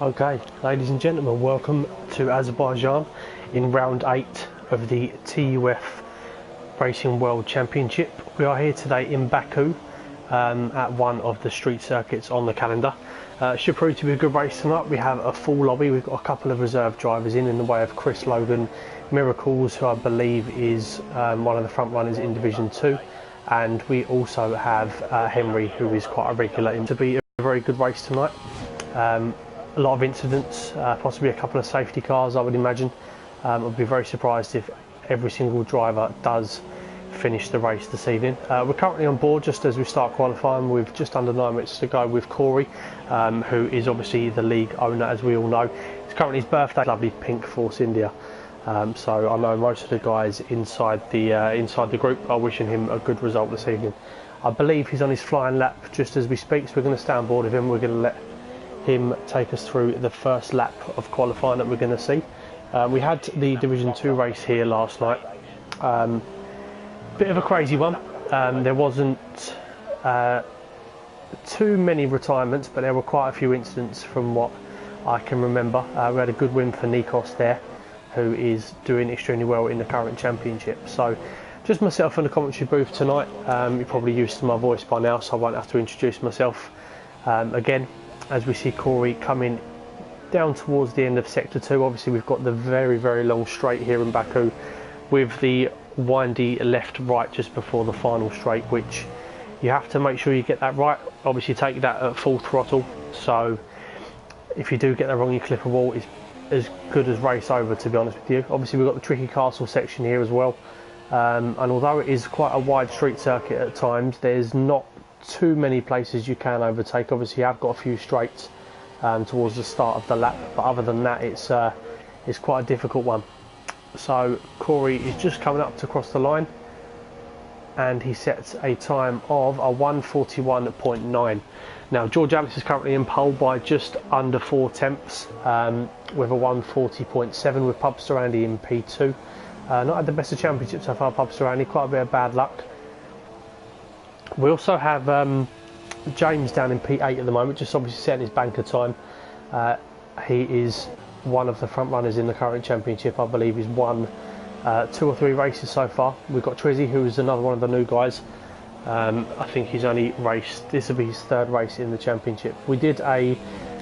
Okay, ladies and gentlemen, welcome to Azerbaijan in round 8 of the TUF Racing World Championship. We are here today in Baku at one of the street circuits on the calendar. Should prove to be a good race tonight. We have a full lobby. We've got a couple of reserve drivers in the way of Chris Logan, Miracles, who I believe is one of the front runners in Division 2, and we also have Henry, who is quite a regular. To be a very good race tonight. A lot of incidents, possibly a couple of safety cars, I would imagine. I'd be very surprised if every single driver does finish the race this evening. We're currently on board just as we start qualifying with just under 9 minutes to go with Corey, who is obviously the league owner, as we all know. It's currently his birthday, lovely pink Force India. So I know most of the guys inside the group are wishing him a good result this evening. I believe he's on his flying lap just as we speak, so we're going to stay on board with him. We're going to let him take us through the first lap of qualifying that we're going to see. We had the Division 2 race here last night. Bit of a crazy one. There wasn't too many retirements, but there were quite a few incidents from what I can remember. We had a good win for Nikos there, who is doing extremely well in the current championship. So just myself in the commentary booth tonight. You're probably used to my voice by now, so I won't have to introduce myself again. As we see Corey coming down towards the end of Sector 2, obviously we've got the very, very long straight here in Baku with the windy left-right just before the final straight, which you have to make sure you get that right. Obviously take that at full throttle, so if you do get that wrong, you clip a wall. It's as good as race over, to be honest with you. Obviously we've got the tricky castle section here as well, and although it is quite a wide street circuit at times, there's not too many places you can overtake. Obviously I've got a few straights towards the start of the lap, but other than that it's quite a difficult one. So Corey is just coming up to cross the line, and he sets a time of a 1:41.9. Now George Alice is currently in pole by just under 4 tenths with a 1:40.7, with Pubster Andy in P2. Not had the best of championship so far, Pubster Andy, quite a bit of bad luck. We also have James down in P8 at the moment, just obviously setting his banker time. He is one of the front runners in the current championship. I believe he's won 2 or 3 races so far. We've got Trizzy, who is another one of the new guys. I think he's only raced, this will be his 3rd race in the championship. We did a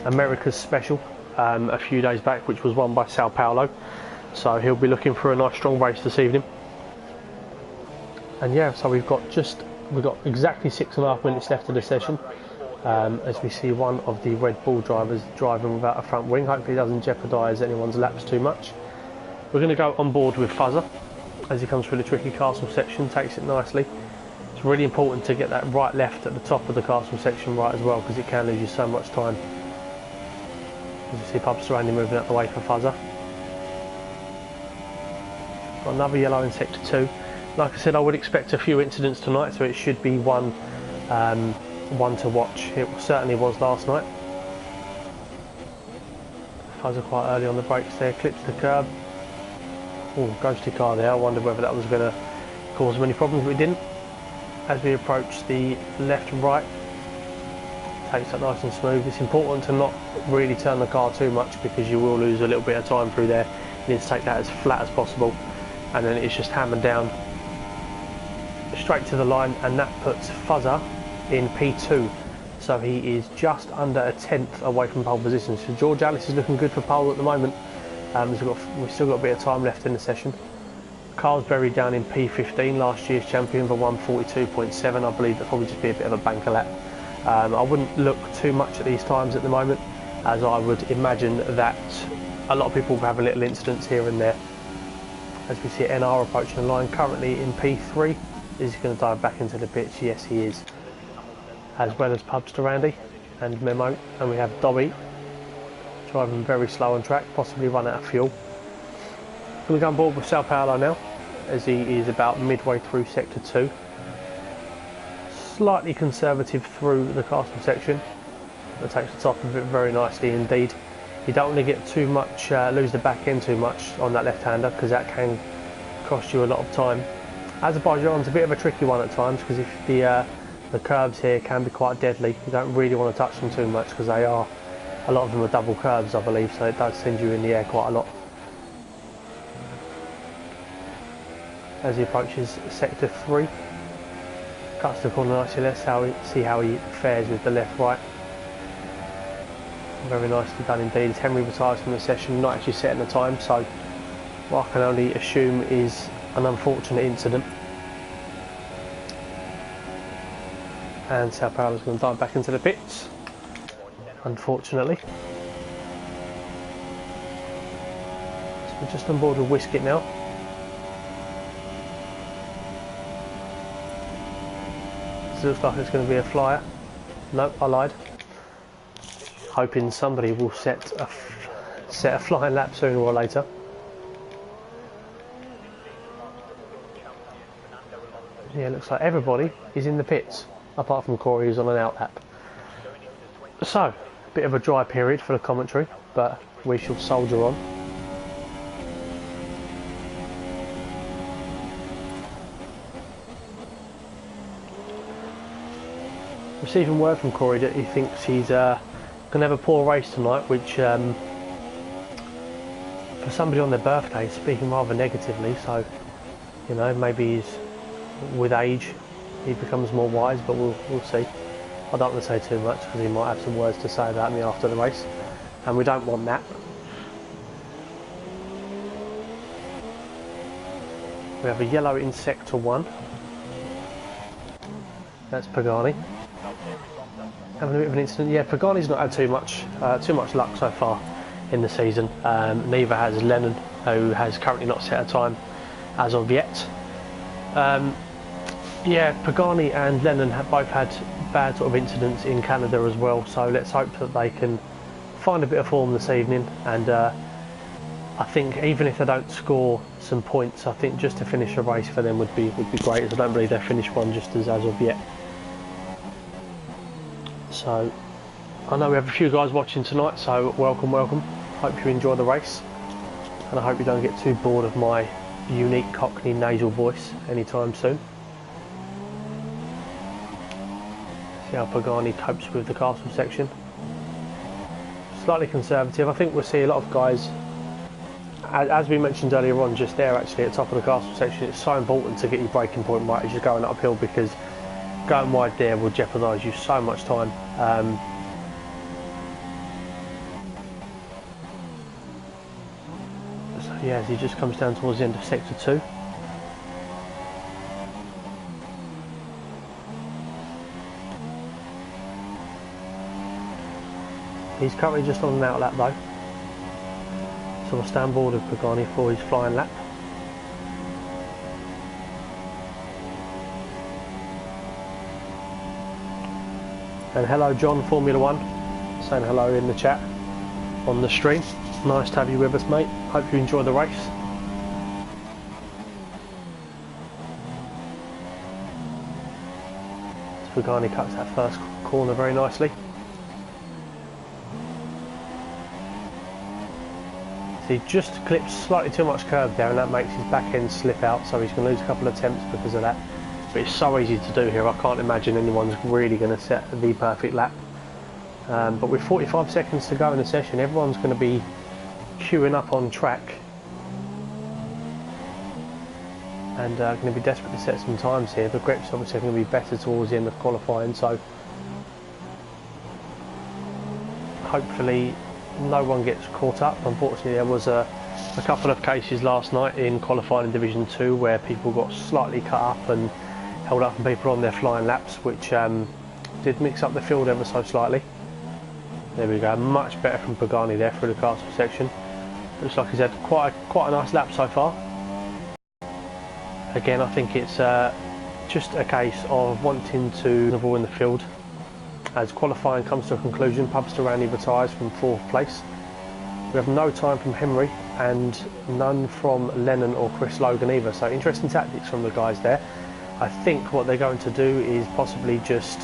America's Special a few days back, which was won by Sao Paulo, so he'll be looking for a nice strong race this evening. And yeah, so we've got exactly 6.5 minutes left of the session, as we see one of the Red Bull drivers driving without a front wing. Hopefully it doesn't jeopardise anyone's laps too much. We're going to go on board with Fuzzer as he comes through the tricky castle section, takes it nicely. It's really important to get that right left at the top of the castle section right as well, because it can lose you so much time. As you see Pubster Andy moving out the way for Fuzzer. Got another yellow in Sector 2. Like I said, I would expect a few incidents tonight, so it should be one to watch. It certainly was last night. Fuzzer quite early on the brakes there, clips the curb. Oh, ghosty car there. I wondered whether that was going to cause many problems, but it didn't. As we approach the left and right, takes that nice and smooth. It's important to not really turn the car too much, because you will lose a little bit of time through there. You need to take that as flat as possible, and then it's just hammered down straight to the line, and that puts Fuzzer in P2, so he is just under a tenth away from pole position. So George Alice is looking good for pole at the moment. We've still got a bit of time left in the session. Carl's buried down in P15, last year's champion for 1:42.7. I believe that'll probably just be a bit of a banker lap. I wouldn't look too much at these times at the moment, as I would imagine that a lot of people will have a little incidents here and there. As we see NR approaching the line, currently in P3. Is he going to dive back into the pitch? Yes, he is. As well as Pubster Randy and Memo, and we have Dobby driving very slow on track, possibly run out of fuel. Going to go on board with Sao Paulo now, as he is about midway through Sector 2. Slightly conservative through the castle section. That takes the top of it very nicely indeed. You don't want to get too much, lose the back end too much on that left-hander, because that can cost you a lot of time. Azerbaijan's a bit of a tricky one at times, because if the curves here can be quite deadly, you don't really want to touch them too much, because a lot of them are double curves, I believe, so it does send you in the air quite a lot. As he approaches Sector 3, cuts the corner nicely. Let's see how he fares with the left-right. Very nicely done indeed. As Henry retires from the session, not actually setting the time, so what I can only assume is an unfortunate incident. And Sao Paulo's going to dive back into the pits, unfortunately. So we're just on board with Whiskit now. This looks like it's going to be a flyer. Nope, I lied. Hoping somebody will set a flying lap sooner or later. Yeah, looks like everybody is in the pits, apart from Corey, who's on an out lap. So, a bit of a dry period for the commentary, but we shall soldier on. Receiving word from Corey that he thinks he's going to have a poor race tonight, which for somebody on their birthday is speaking rather negatively. So, you know, maybe with age he becomes more wise, but we'll see. I don't want to say too much, because he might have some words to say about me after the race, and we don't want that. We have a yellow in Sector 1. That's Pagani. Having a bit of an incident. Yeah, Pagani's not had too much luck so far in the season. Neither has Lennon, who has currently not set a time as of yet. Yeah, Pagani and Lennon have both had bad sort of incidents in Canada as well. So let's hope that they can find a bit of form this evening. And I think even if they don't score some points, I think just to finish a race for them would be great. As I don't believe they've finished one just as of yet. So, I know we have a few guys watching tonight, so welcome. Hope you enjoy the race, and I hope you don't get too bored of my unique Cockney nasal voice anytime soon. See how Pagani copes with the castle section. Slightly conservative. I think we'll see a lot of guys, as we mentioned earlier on, just there actually at the top of the castle section. It's so important to get your braking point right as you're going uphill, because going wide there will jeopardise you so much time. So yeah, as he just comes down towards the end of Sector 2. He's currently just on an out lap though, so we'll stand board with Pagani for his flying lap. And hello John, Formula 1, saying hello in the chat on the stream. Nice to have you with us, mate. Hope you enjoy the race. Pagani cuts that first corner very nicely. So he just clips slightly too much curve there, and that makes his back end slip out, so he's going to lose a couple of attempts because of that. But it's so easy to do here, I can't imagine anyone's really going to set the perfect lap. But with 45 seconds to go in the session, everyone's going to be queuing up on track and going to be desperate to set some times here. The grip's obviously going to be better towards the end of qualifying, so hopefully no one gets caught up. Unfortunately, there was a couple of cases last night in qualifying in Division 2 where people got slightly cut up and held up from people on their flying laps, which Did mix up the field ever so slightly. There we go, much better from Pagani there through the castle section. Looks like he's had quite a nice lap so far. Again, I think it's just a case of wanting to avoid in the field. As qualifying comes to a conclusion, Pubsterani retires from 4th place. We have no time from Henry and none from Lennon or Chris Logan either, so interesting tactics from the guys there. I think what they're going to do is possibly just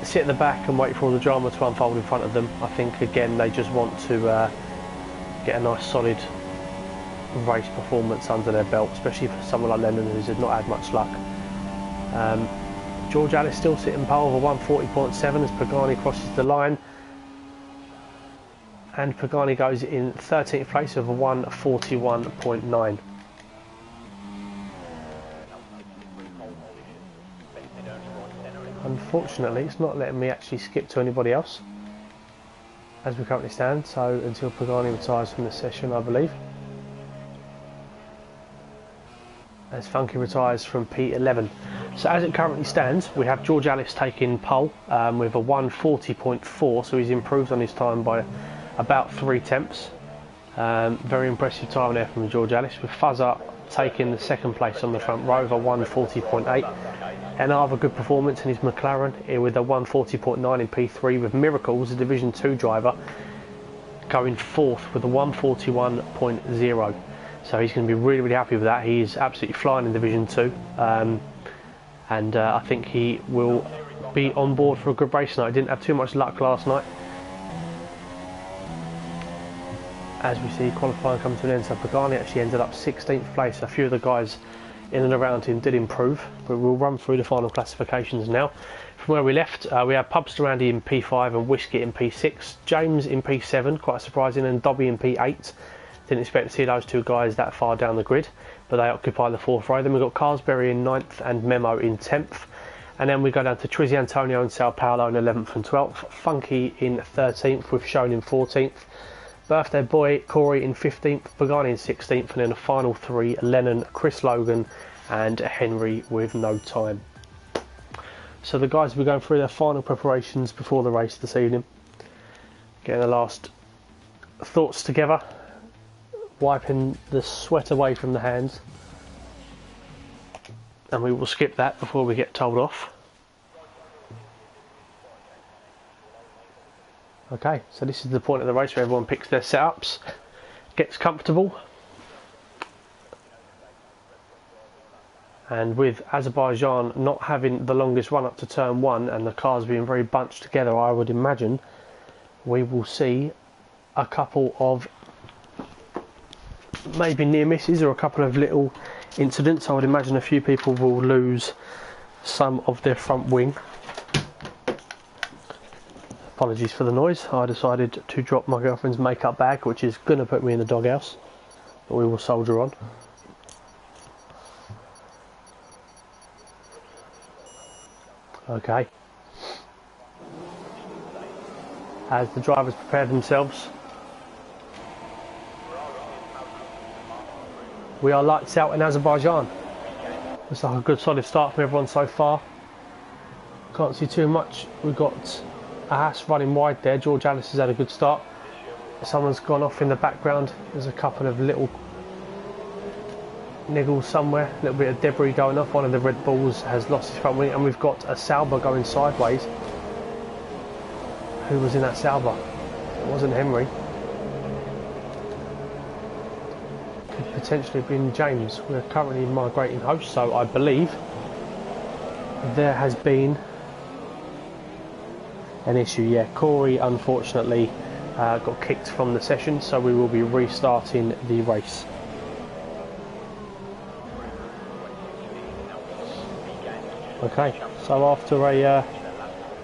sit at the back and wait for all the drama to unfold in front of them. I think again they just want to get a nice solid race performance under their belt, especially for someone like Lennon who's not had much luck. George Alice still sitting pole over 140.7 as Pagani crosses the line, and Pagani goes in 13th place over 141.9. Unfortunately, it's not letting me actually skip to anybody else as we currently stand, so until Pagani retires from the session, I believe. As Funky retires from P11. So as it currently stands, we have George Alice taking pole with a 140.4, so he's improved on his time by about 3 tenths. Very impressive time there from George Alice, with Fuzzer taking the 2nd place on the front row over 140.8. Another good performance in his McLaren here with a 140.9 in P3, with Miracles, a Division 2 driver, going 4th with a 141.0. So he's going to be really happy with that. He is absolutely flying in Division 2, and I think he will be on board for a good race tonight. He didn't have too much luck last night. As we see qualifying come to an end, so Pagani actually ended up 16th place. A few of the guys in and around him did improve, but we'll run through the final classifications now. From where we left, we have Pubsterandi in P5 and Whiskey in P6, James in P7, quite surprising, and Dobby in P8. Didn't expect to see those two guys that far down the grid, but they occupy the 4th row. Then we've got Carsberry in 9th and Memo in 10th. And then we go down to Trizzy Antonio and Sao Paulo in 11th and 12th. Funky in 13th with Shone in 14th. Birthday Boy, Corey in 15th, Pagani in 16th, and then the final 3, Lennon, Chris Logan and Henry with no time. So the guys will be going through their final preparations before the race this evening. Getting the last thoughts together, wiping the sweat away from the hands. And we will skip that before we get told off. Okay, so this is the point of the race where everyone picks their setups, gets comfortable, and with Azerbaijan not having the longest run up to turn 1 and the cars being very bunched together, I would imagine we will see a couple of maybe near misses or a couple of little incidents. I would imagine a few people will lose some of their front wing. Apologies for the noise. I decided to drop my girlfriend's makeup bag, which is going to put me in the doghouse, but we will soldier on. Okay. As the drivers prepare themselves, we are lights out in Azerbaijan. Looks like a good solid start from everyone so far. Can't see too much. We've got a Haas running wide there. George Alice has had a good start. Someone's gone off in the background. There's a couple of little niggles somewhere, a little bit of debris going off. One of the Red Bulls has lost his front wing, and we've got a Sauber going sideways. Who was in that Sauber? It wasn't Henry. Could potentially have been James. We're currently migrating host, so I believe there has been an issue. Yeah, Corey unfortunately got kicked from the session, so we will be restarting the race. Okay, so after a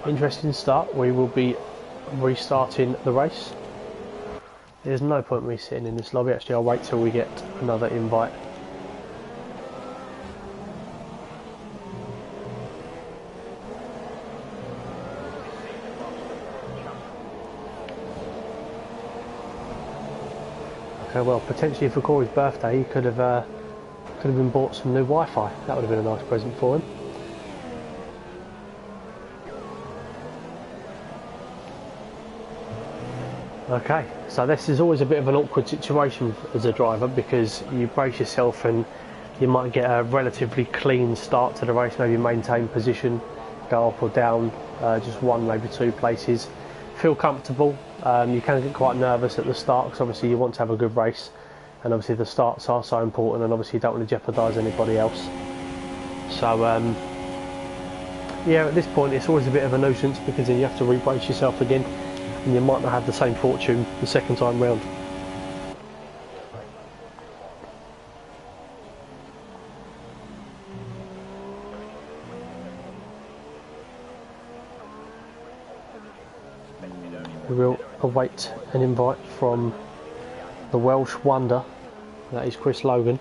interesting start, we will be restarting the race. There's no point in me sitting in this lobby. Actually, I'll wait till we get another invite. Okay, well, potentially for Corey's birthday, he could have been bought some new Wi-Fi. That would have been a nice present for him. Okay, so this is always a bit of an awkward situation as a driver, because you brace yourself and you might get a relatively clean start to the race, maybe maintain position, go up or down, just one, maybe two places, feel comfortable. You can get quite nervous at the start because obviously you want to have a good race, and obviously the starts are so important, and obviously you don't want to jeopardise anybody else. So yeah, at this point it's always a bit of a nuisance, because then you have to re-brace yourself again, and you might not have the same fortune the second time round. We will await an invite from the Welsh wonder, that is Chris Logan,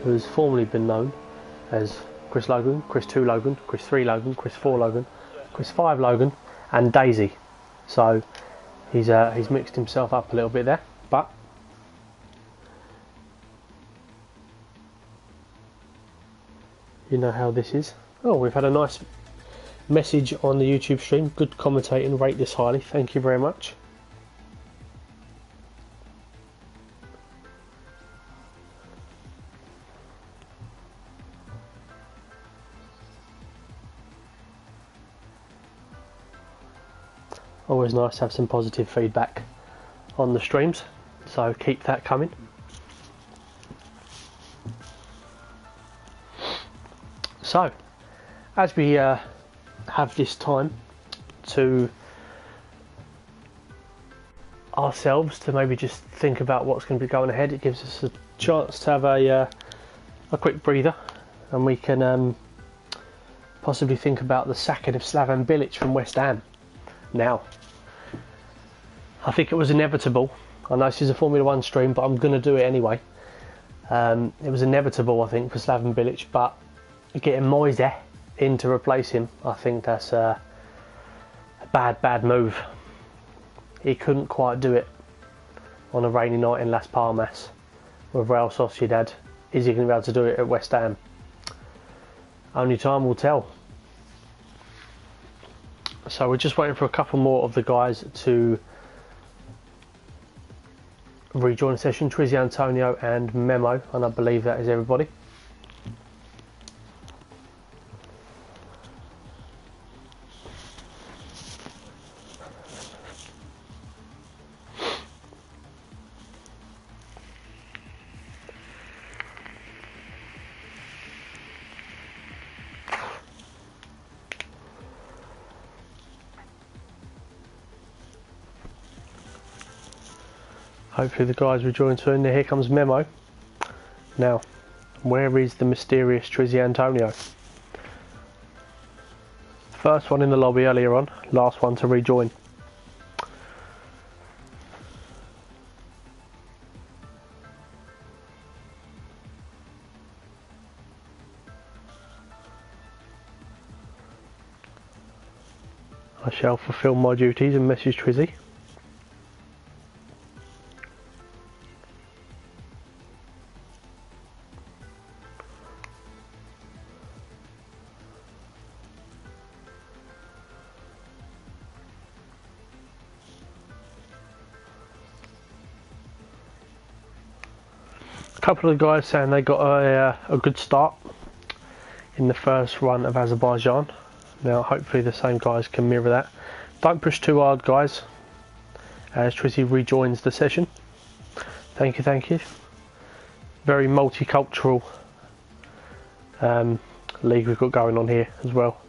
who has formerly been known as Chris Logan, Chris 2 Logan, Chris 3 Logan, Chris 4 Logan, Chris 5 Logan and Daisy. So he's mixed himself up a little bit there, but you know how this is. Oh, we've had a nice message on the YouTube stream. Good commentating, rate this highly, thank you very much. Always nice to have some positive feedback on the streams, so keep that coming. So, as we have this time to ourselves to maybe just think about what's going to be going ahead, it gives us a chance to have a quick breather, and we can possibly think about the sacking of Slaven Bilic from West Ham. Now, I think it was inevitable. I know this is a Formula 1 stream, but I'm going to do it anyway. It was inevitable, I think, for Slaven Bilic, but getting Moise in to replace him, I think that's a bad move. He couldn't quite do it on a rainy night in Las Palmas with Real Sociedad. Is he going to be able to do it at West Ham? Only time will tell. So we're just waiting for a couple more of the guys to rejoin the session. Trizzy, Antonio and Memo, and I believe that is everybody. Hopefully the guys rejoin soon. Here comes Memo. Now, where is the mysterious Trizzy Antonio? First one in the lobby earlier on, last one to rejoin. I shall fulfil my duties and message Trizzy. A couple of the guys saying they got a good start in the first run of Azerbaijan. Now hopefully the same guys can mirror that. Don't push too hard, guys, as Trizzy rejoins the session. Thank you. Very multicultural league we've got going on here as well.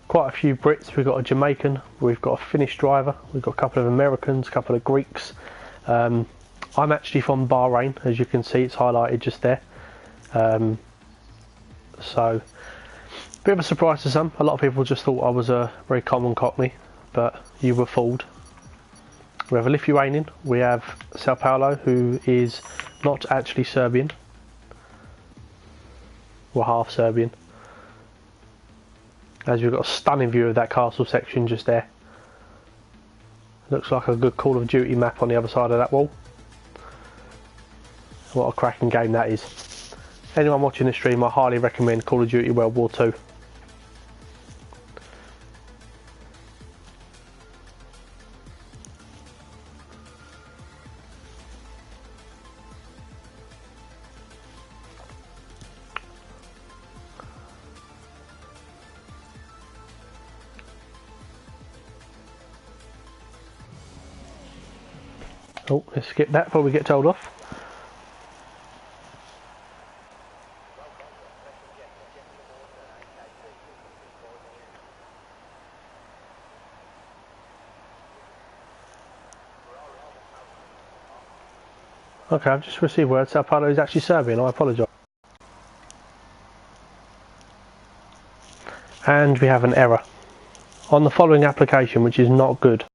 Quite a few Brits. We've got a Jamaican, we've got a Finnish driver, we've got a couple of Americans, a couple of Greeks. I'm actually from Bahrain, as you can see, it's highlighted just there. So, bit of a surprise to some. A lot of people just thought I was a very common Cockney, but you were fooled. We have a Lithuanian, we have Sao Paulo, who is not actually Serbian. We're half Serbian. As you've got a stunning view of that castle section just there. Looks like a good Call of Duty map on the other side of that wall. What a cracking game that is. Anyone watching the stream, I highly recommend Call of Duty World War II. Oh, let's skip that before we get told off. Okay, I've just received word Sao Paulo is actually Serbian, I apologise. And we have an error on the following application, which is not good.